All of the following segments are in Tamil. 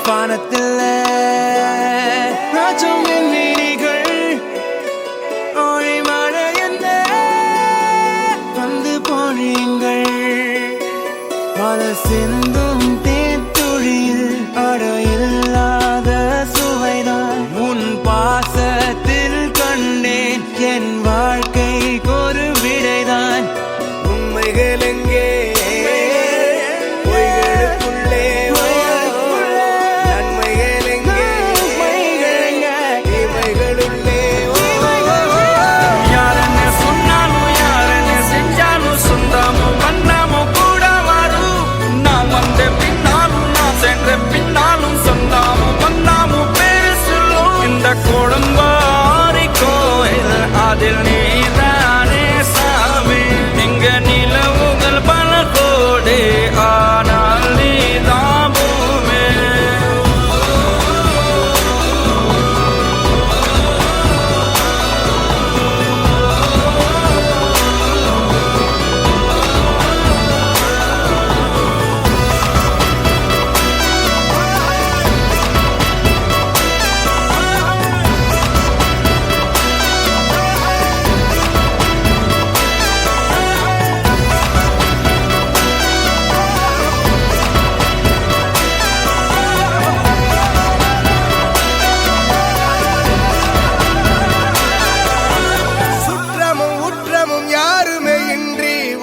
வானத்தில் ராஜம் என் வீடிகள் ஓடி மழை என்ன வந்து போறீங்கள் மழை சிந்தும் தேத்துழியில் அடையில்லாத சுவைதான் உன் பாசத்தில் கண்டேன் என் வாழ்க்கைக்கு ஒரு விடைதான் உண்மைகள் எங்கே பின்னாலும் சொந்தாமும் வந்தாமும் பேரு சொல்லும் இந்த கொடும்பாரி கோயில் அதில் நீதானே சாமி இங்க நிலவுகள் பல கோடி ஆனால் நீதான் பூமி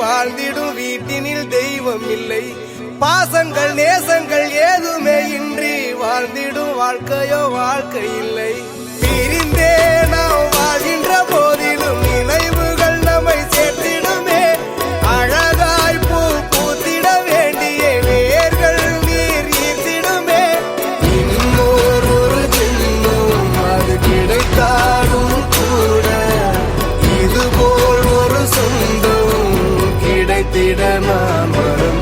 வாழ்ந்திடும் வீட்டினில் தெய்வம் இல்லை பாசங்கள் நேசங்கள் ஏதுமே இன்றி வாழ்ந்திடும் வாழ்க்கையோ வாழ்க்கை இல்லை பிரிந்தே நாம் வாழ்கின்ற போதிலும் நினைவுகள் நம்மை சேர்த்திடுமே அழகாய் பூ பூத்திட வேண்டிய வேர்கள் நீர் ஈர்த்திடுமே இன்னொரு ஒரு ஜென்மம் அது கிடைத்தாலும் கூட இதுபோல் ஒரு சொந்தம் கிடைத்திட நான் வரும்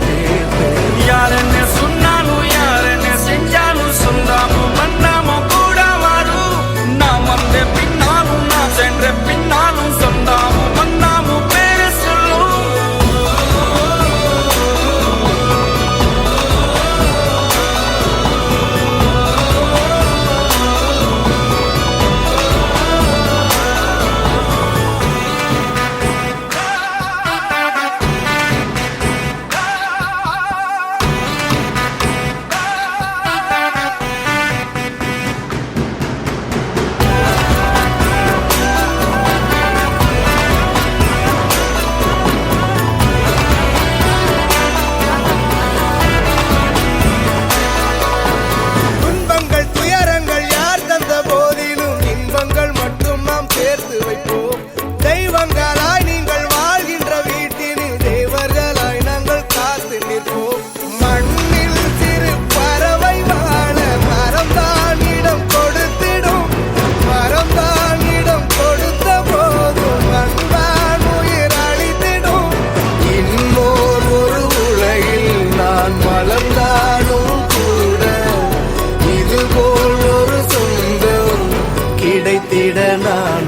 யாருன்னு சொன்னாலும் யாருன்னு செஞ்சாலும் சொந்தாமும் வந்தாமும் கூட வரும் நான் வந்த பின்னாலும் நான் சென்ற பின்னாலும் சொந்தாமும் வந்தாமும் பேரு சொல்லும் தெய்வங்களாய் நீங்கள் வாழ்கின்ற வீட்டினில் தேவர்களாய் நாங்கள் காத்து நிற்போம் மண்ணில் சிறு பறவை வாழ மரம்தான் இடம் கொடுத்திடும் மரம்தான் இடம் கொடுத்த போதும் மண்தான் உயிர் அளித்திடும் இன்னொரு ஒரு உலகில் நான் வளர்ந்தாலும் கூட இதுபோல் ஒரு சொந்தம் கிடைத்திட நான்